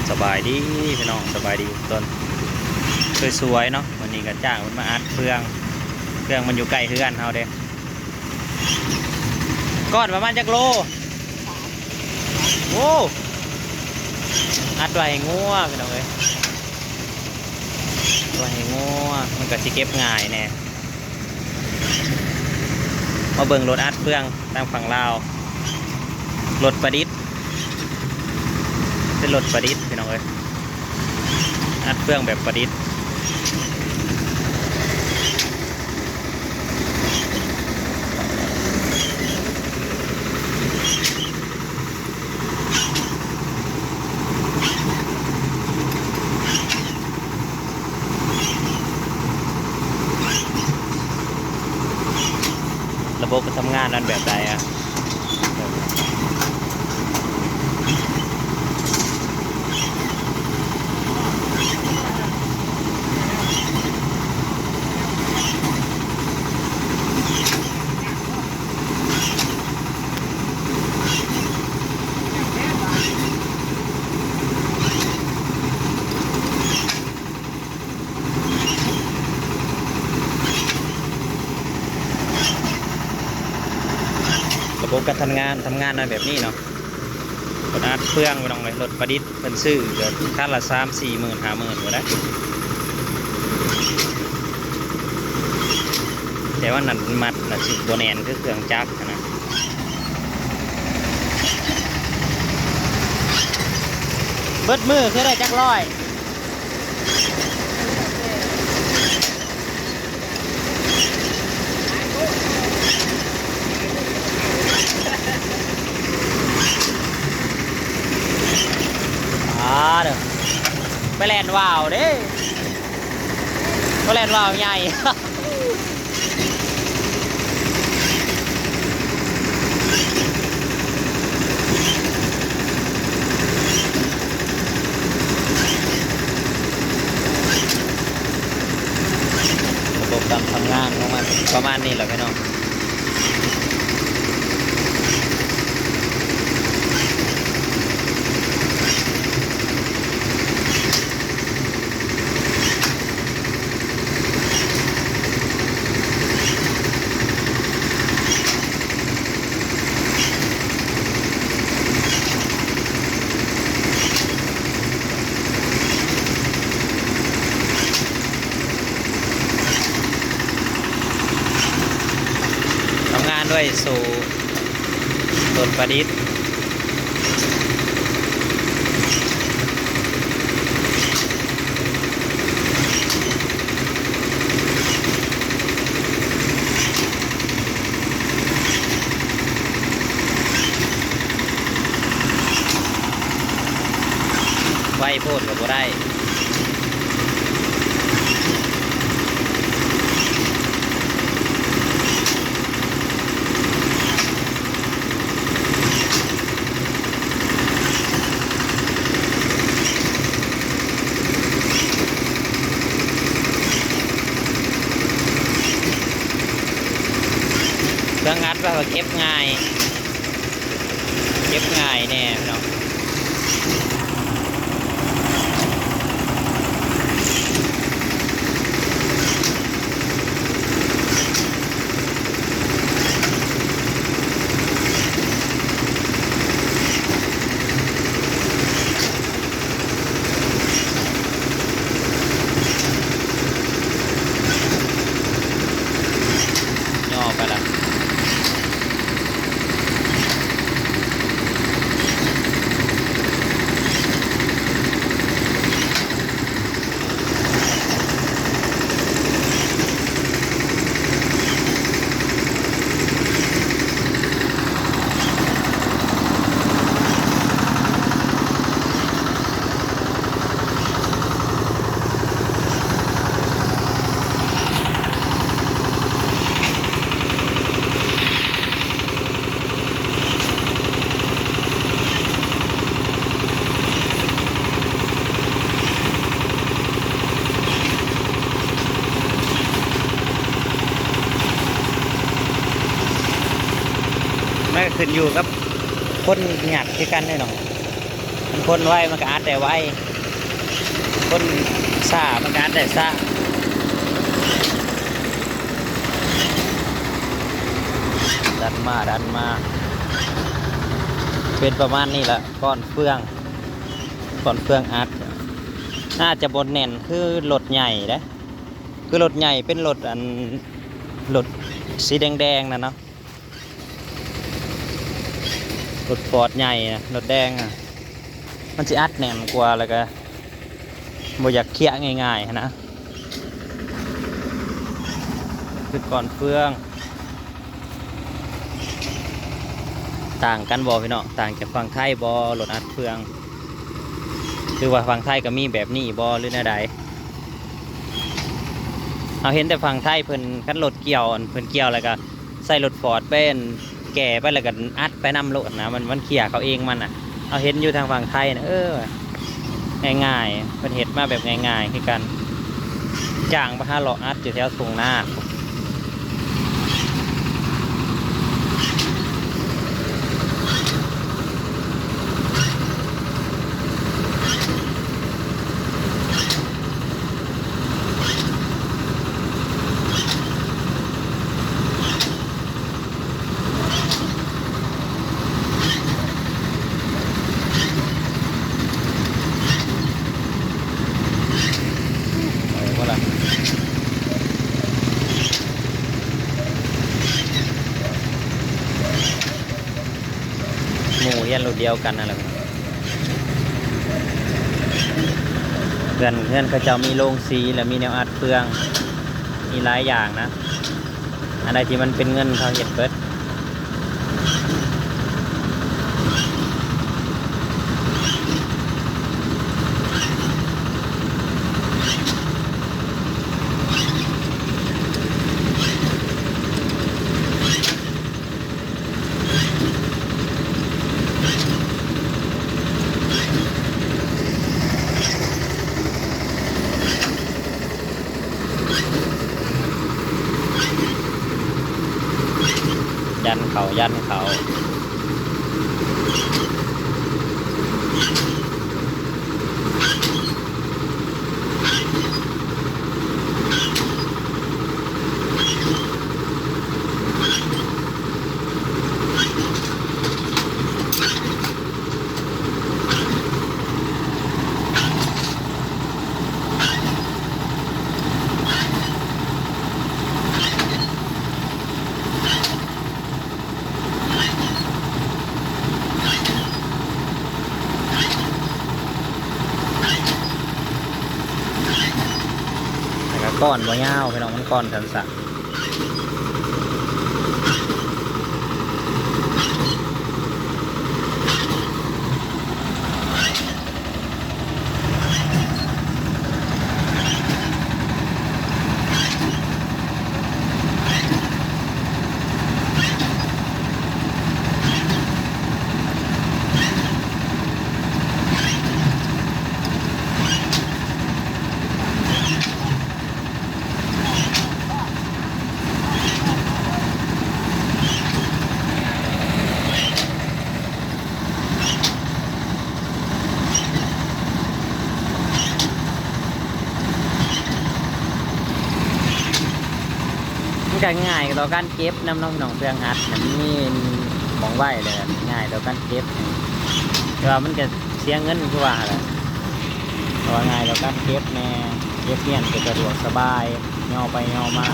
สบายดีพี่น้องสบายดีต้นสวยๆเนาะวันนี้ก็จ้างมันมาอัดเครื่องมันอยู่ใกล้เฮือนเฮาเด้ก้อนประมาณจักโลโอ้อัดไว้ให้งัวพี่น้องเอ้ยไว้ให้งัวมันก็สิเก็บง่ายแน่มาเบิ่งรถอัดเครื่องตามฝั่งลาวรถประดิษฐ์เป็นรถประดิษฐ์พี่น้องเอ้ยอัดเครื่องแบบประดิษฐ์ระบบทำงานนั้นแบบใดอะระบบการทำงานนั้นแบบนี้เนาะรถอัดเครื่องไปลองไปรถประดิษฐ์เป็นซื้อเกิดคันละ3-4 หมื่น5 หมื่นก็ได้แต่ว่านั่นมัดน่ะสิตัวแนนคือเครื่องจักรนะเบิดมือคือได้จักร้อยเด้อไปแลนว่าวเด้ไปแลนว่าวใหญ่ ระบบการทำงานของมันประมาณนี้แหละพี่น้องทำงานด้วยสู่รถประดิษฐ์ไว้โพดกับบ่ได้เครื่องงัดว่าเก็บง่ายแน่พี่น้องย่อไปละมันก็ขึ้นอยู่กับคนหยัดที่กันด้วยเนาะ คนไวมันก็อัดได้ไวคนซ่ามันก็อัดได้ซ่าดันมาเป็นประมาณนี้แหละก้อนเฟืองอัดน่าจะบนแน่นคือรถใหญ่นะคือรถใหญ่เป็นรถรถสีแดงๆนะเนาะรถฟอร์ดใหญ่นะรถแดงอ่ะมันจะอัดแน่นกว่าแล้วก็บ่อยากเคี่ยง่ายๆนะคือก่อนเฟืองต่างกันบ่พี่น้องต่างจากฝั่งไทยบ่รถอัดเฟืองคือว่าฝั่งไทยก็มีแบบนี้บ่หรือแนวใดเราเห็นแต่ฝั่งไทยเพิ่นคันรถเกี่ยวเพิ่นเกี่ยวแล้วก็ใส่รถฟอร์ดเป็นแก่ไปแล้วก็อัดไปนำรถนะมันเขี่ยเขาเองมันอ่ะเอาเห็นอยู่ทางฝั่งไทยนะง่ายๆเพิ่นเฮ็ดมาแบบง่ายๆคือกันจ้างมาหาเลาะอัดอยู่แถวทุ่งนาว่าล่ะหมู่เฮียนรถเดียวกันนั่นแหละเพื่อนเขาเจ้ามีโรงสีแล้วมีแนวอัดเฟืองมีหลายอย่างนะอะไรที่มันเป็นเงินเขาเฮ็ดเบิดยันเขาก้อนบ่ยาวพี่น้องมันก้อนสันสันก็ง่ายต่อการเก็บน้ำน้องเฟืองอัดมันมีมองไหวเลยง่ายต่อการเก็บแต่ว่ามันจะเสียเงินคือว่าแหละแต่ว่าง่ายต่อการเก็บแน่เก็บเนี่ยจะสะดวกสบายย่อไปย่อมา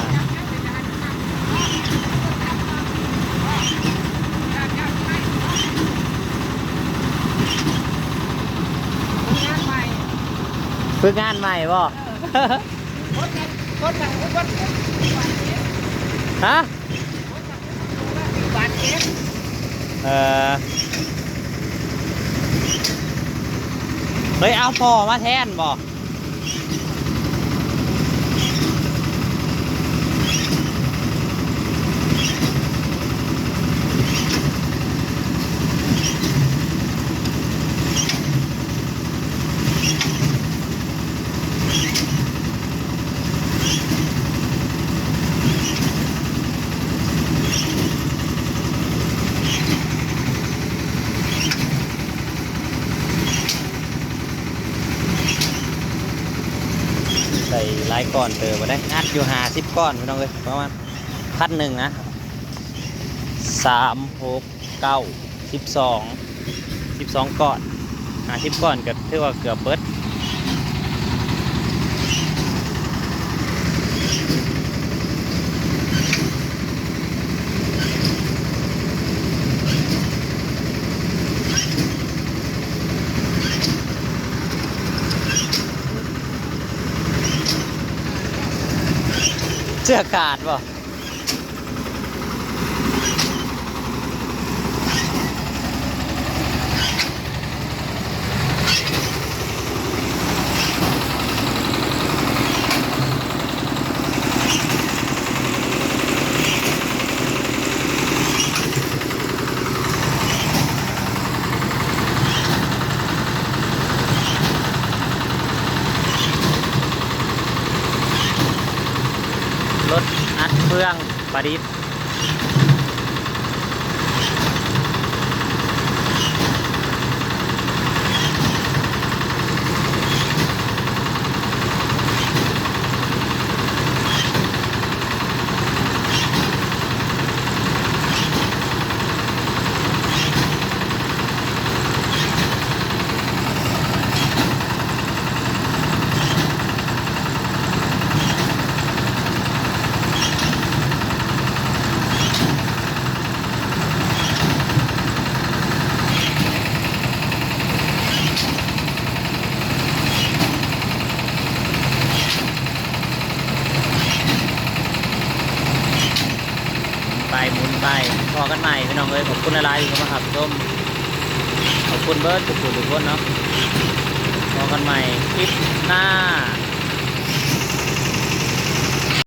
ฝึกงานใหม่บ่ฮะเฮ้ยเอาพอมาแทนบ่ ใส่หลายก้อนเติมมาได้อัดอยู่50ก้อนพี่น้องเลยประมาณ1,000นะ3 6 9 12ก้อน50ก้อนก็ถือว่าเกือบเบิดเสื้อขาดบ่รถอัดเฟืองประดิษฐ์หมุนไปพอกันใหม่พี่น้องเอ้ยขอบคุณหลายๆที่เข้ามาครับชมขอบคุณเบิร์ดทุกคนเนาะพอกันใหม่คลิปหน้า